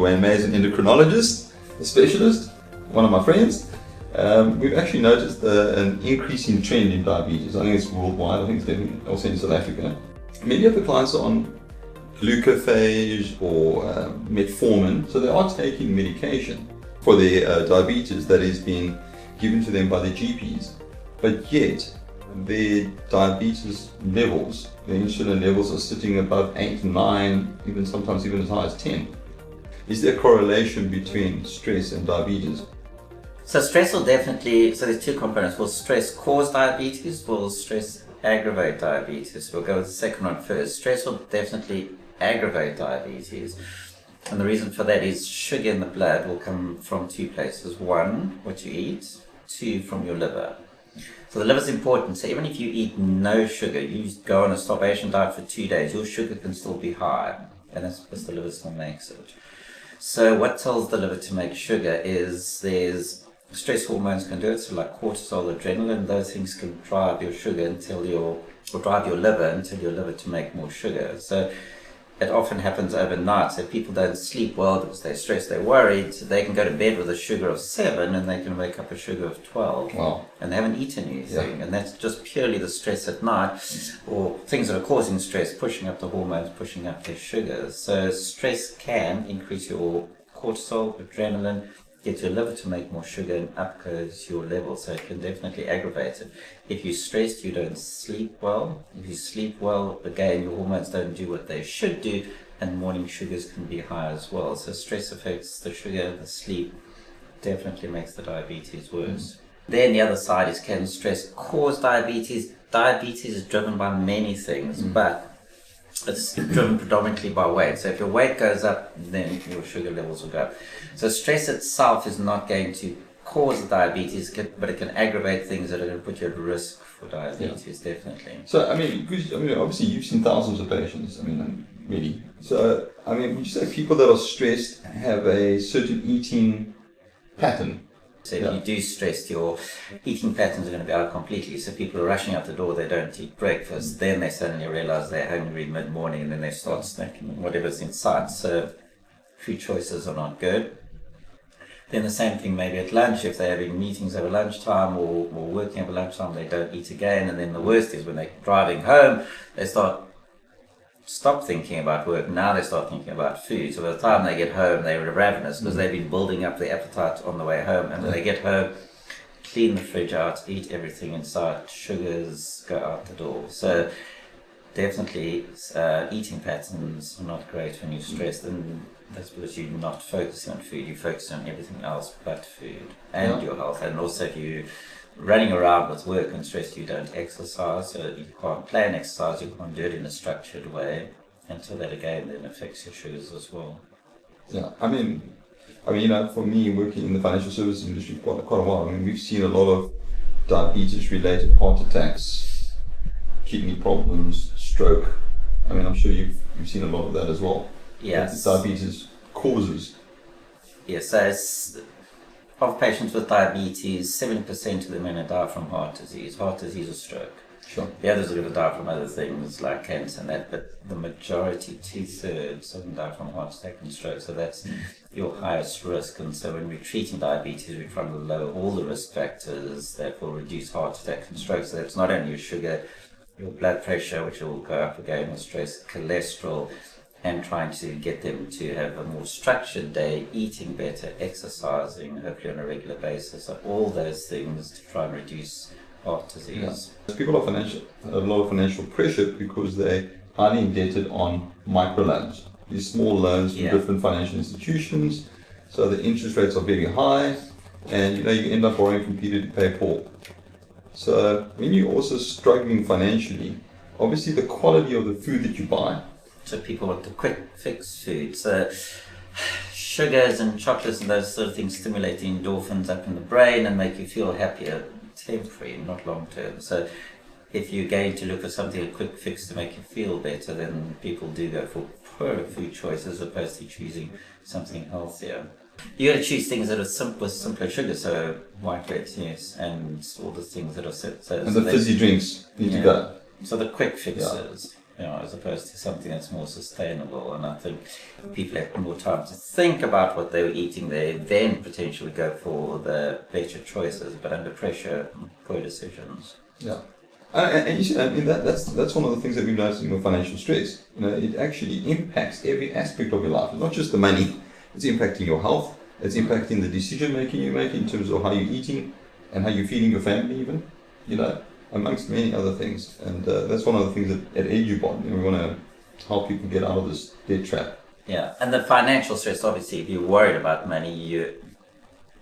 way, May is an endocrinologist, a specialist, one of my friends. We've actually noticed an increasing trend in diabetes. I think it's worldwide. I think it's definitely also in South Africa. Many of the clients are on glucophage or metformin, so they are taking medication for their diabetes that is being given to them by their GPs. But yet, their diabetes levels, their insulin levels are sitting above 8, 9, even sometimes even as high as 10. Is there a correlation between stress and diabetes? So stress will definitely, so there's two components. Will stress cause diabetes? Will stress aggravate diabetes? We'll go with the second one first. Stress will definitely aggravate diabetes. And the reason for that is sugar in the blood will come from two places. One, what you eat. Two, from your liver. So the liver is important. So even if you eat no sugar, you go on a starvation diet for 2 days, your sugar can still be high. And that's because the liver still makes it. So what tells the liver to make sugar is there's stress hormones can do it, so like cortisol, adrenaline, those things can drive your sugar or drive your liver to make more sugar. So it often happens overnight. So people don't sleep well because they're stressed, they're worried. So they can go to bed with a sugar of 7 and they can wake up a sugar of 12. Wow. And they haven't eaten anything. Yeah. And that's just purely the stress at night or things that are causing stress, pushing up the hormones, pushing up their sugars. So stress can increase your cortisol, adrenaline, get your liver to make more sugar, and up goes your level. So it can definitely aggravate it. If you're stressed, you don't sleep well. If you sleep well, again, your hormones don't do what they should do, and morning sugars can be high as well. So stress affects the sugar, the sleep, definitely makes the diabetes worse. Then the other side is, can stress cause diabetes? Diabetes is driven by many things, but it's driven predominantly by weight. So if your weight goes up, then your sugar levels will go up. So stress itself is not going to cause diabetes, but it can aggravate things that are going to put you at risk for diabetes, definitely. So, obviously you've seen thousands of patients, really. So, would you say people that are stressed have a certain eating pattern? So if you do stress, your eating patterns are going to be out completely. So people are rushing out the door, they don't eat breakfast, then they suddenly realize they're hungry mid-morning, and then they start snacking whatever's in sight. So food choices are not good. Then the same thing maybe at lunch, if they're having meetings over lunchtime or working over lunchtime, they don't eat again. And then the worst is when they're driving home, they stop thinking about work. Now they start thinking about food. So by the time they get home, they're ravenous because they've been building up their appetite on the way home. And when they get home, clean the fridge out, eat everything inside, sugars go out the door. So definitely eating patterns are not great when you're stressed, and that's because you're not focusing on food, you're focusing on everything else but food and your health. And also if you're running around with work and stress, you don't exercise, so you can't plan exercise, you can't do it in a structured way, and so that again then affects your sugars as well. Yeah, for me, working in the financial services industry quite a while, we've seen a lot of diabetes-related heart attacks, kidney problems, stroke. I'm sure you've seen a lot of that as well. Yes. Diabetes causes. Yes, so of patients with diabetes, 70% of them are going to die from heart disease or stroke. Sure. The others are going to die from other things like cancer and that, but the majority, 2/3, are going to die from heart attack and stroke. So that's your highest risk. And so when we're treating diabetes, we're trying to lower all the risk factors that will reduce heart attack and stroke. So that's not only your sugar, your blood pressure, which will go up again with stress, cholesterol, and trying to get them to have a more structured day, eating better, exercising, hopefully on a regular basis. So all those things to try and reduce heart disease. Yeah. People have a lot of financial pressure because they're highly indebted on microloans. These small loans from different financial institutions. So the interest rates are very high, and you end up borrowing from Peter to pay Paul. So when you're also struggling financially, obviously the quality of the food that you buy. So people want the quick fix food. So sugars and chocolates and those sort of things stimulate the endorphins up in the brain and make you feel happier, temporary, not long term. So if you're going to look for something, a quick fix to make you feel better, then people do go for poorer food choices as opposed to choosing something healthier. You got to choose things that are simpler sugar, so white breads, yes, and all the things that are and the fizzy drinks need to go. So the quick fixes. as opposed to something that's more sustainable. And I think people have more time to think about what they were eating, they then potentially go for the better choices, but under pressure, poor decisions. Yeah. And you see, I mean, that's one of the things that we've noticed with financial stress. It actually impacts every aspect of your life. It's not just the money. It's impacting your health. It's impacting the decision making you make in terms of how you're eating and how you're feeding your family, even. Amongst many other things. And that's one of the things that at Edubon, we want to help people get out of this debt trap. Yeah, and the financial stress, obviously, if you're worried about money,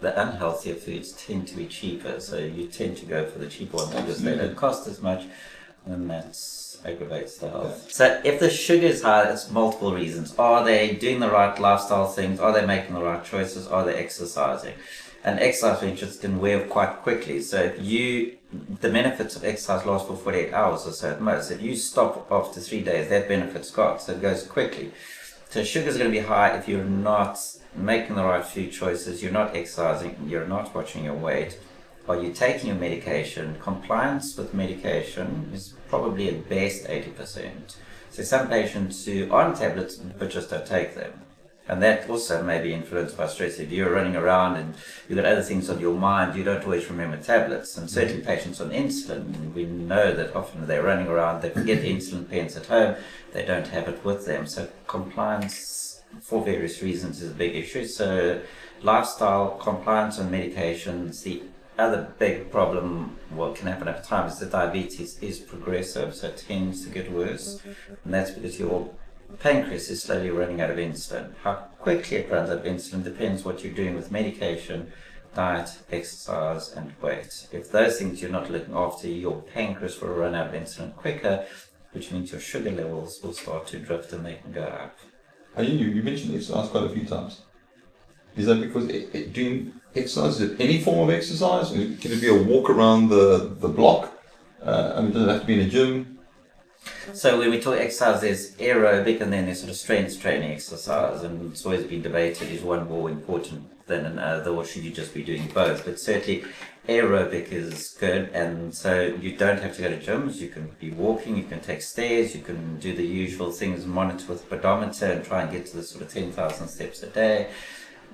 the unhealthier foods tend to be cheaper, so you tend to go for the cheaper ones because they don't cost as much, and that aggravates the health. Yeah. So if the sugar is high, it's multiple reasons. Are they doing the right lifestyle things? Are they making the right choices? Are they exercising? And exercise, for instance, can wear off quite quickly. So the benefits of exercise last for 48 hours or so at most. If you stop after 3 days, that benefit's gone, so it goes quickly. So sugar's going to be high if you're not making the right food choices, you're not exercising, you're not watching your weight. Are you taking your medication? Compliance with medication is probably at best 80%. So some patients who are on tablets but just don't take them. And that also may be influenced by stress. If you're running around and you've got other things on your mind, you don't always remember tablets. And certainly patients on insulin, we know that often they're running around, they forget the insulin pens at home, they don't have it with them. So compliance, for various reasons, is a big issue. So lifestyle, compliance on medications. The other big problem, what can happen over time, is that diabetes is progressive, so it tends to get worse. And that's because your pancreas is slowly running out of insulin. How quickly it runs out of insulin depends what you're doing with medication, diet, exercise, and weight. If those things you're not looking after, your pancreas will run out of insulin quicker, which means your sugar levels will start to drift and they can go up. You mentioned exercise quite a few times. Is that because doing exercise, is it any form of exercise? Can it be a walk around the block? Does it have to be in a gym? So when we talk exercise, there's aerobic and then there's sort of strength training exercise, and it's always been debated, is one more important than another, or should you just be doing both? But certainly aerobic is good, and so you don't have to go to gyms. You can be walking, you can take stairs, you can do the usual things, monitor with pedometer and try and get to the sort of 10,000 steps a day.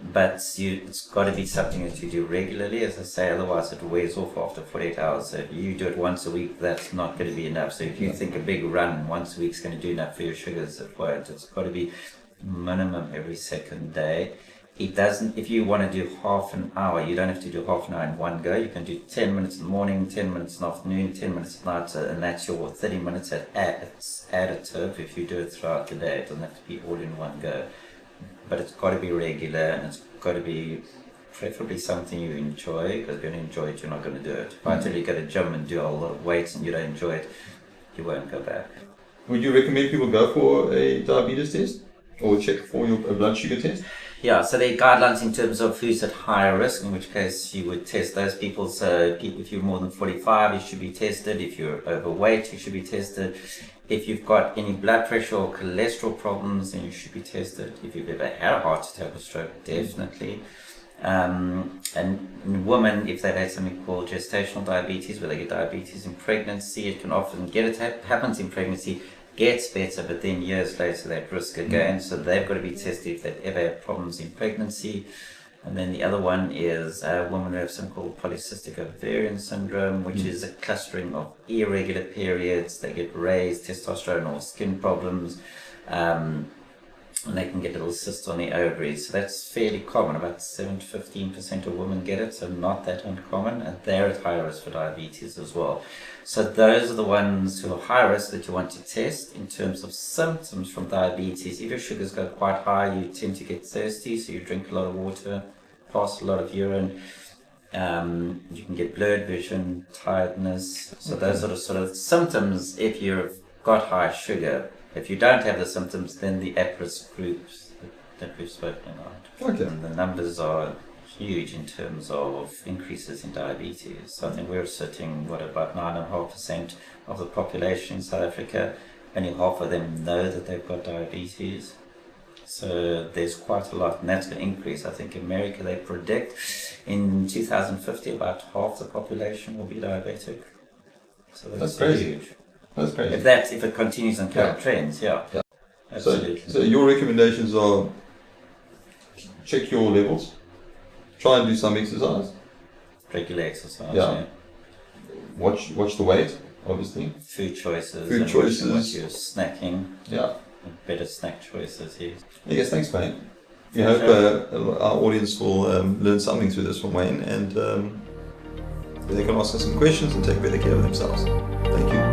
But it's got to be something that you do regularly, as I say, otherwise it wears off after 48 hours. So if you do it once a week, that's not going to be enough. So if you think a big run once a week is going to do enough for your sugars, it won't. It's got to be minimum every second day. It doesn't, if you want to do half an hour, you don't have to do half an hour in one go. You can do 10 minutes in the morning, 10 minutes in the afternoon, 10 minutes at night, and that's your 30 minutes it's additive if you do it throughout the day. It doesn't have to be all in one go. But it's got to be regular, and it's got to be preferably something you enjoy, because if you don't enjoy it, you're not going to do it. If I tell you go to the gym and do a lot of weights and you don't enjoy it, you won't go back. Would you recommend people go for a diabetes test or check for your blood sugar test? Yeah, so there are guidelines in terms of who's at higher risk, in which case you would test those people. So if you're more than 45, you should be tested. If you're overweight, you should be tested. If you've got any blood pressure or cholesterol problems, then you should be tested. If you've ever had a heart attack or stroke, definitely. And in women, if they've had something called gestational diabetes, where they get diabetes in pregnancy, it can often happens in pregnancy, gets better, but then years later they risk again. So they've got to be tested if they've ever had problems in pregnancy. And then the other one is women who have something called polycystic ovarian syndrome, which is a clustering of irregular periods. They get raised testosterone or skin problems, and they can get little cysts on the ovaries. So that's fairly common. About 7 to 15% of women get it, so not that uncommon, and they're at high risk for diabetes as well. So those are the ones who are high risk that you want to test. In terms of symptoms from diabetes, if your sugars go quite high, you tend to get thirsty, so you drink a lot of water, pass a lot of urine. You can get blurred vision, tiredness. So those are the sort of symptoms if you've got high sugar. If you don't have the symptoms, then the at-risk groups that we've spoken about. Okay. And the numbers are huge in terms of increases in diabetes. So I think we're sitting, about 9.5% of the population in South Africa. Only half of them know that they've got diabetes. So there's quite a lot, and that's going to increase. I think in America, they predict in 2050 about half the population will be diabetic. So that's crazy. huge. That's crazy. If it continues in current trends, yeah. Absolutely. So your recommendations are check your levels, try and do some exercise. Regular exercise. Yeah. Watch the weight, obviously. Food choices. Food choices. What you're snacking. Yeah. Better snack choices here. Yes, thanks, Wayne. We hope our audience will learn something through this from Wayne, and they can ask us some questions and take better care of themselves. Thank you.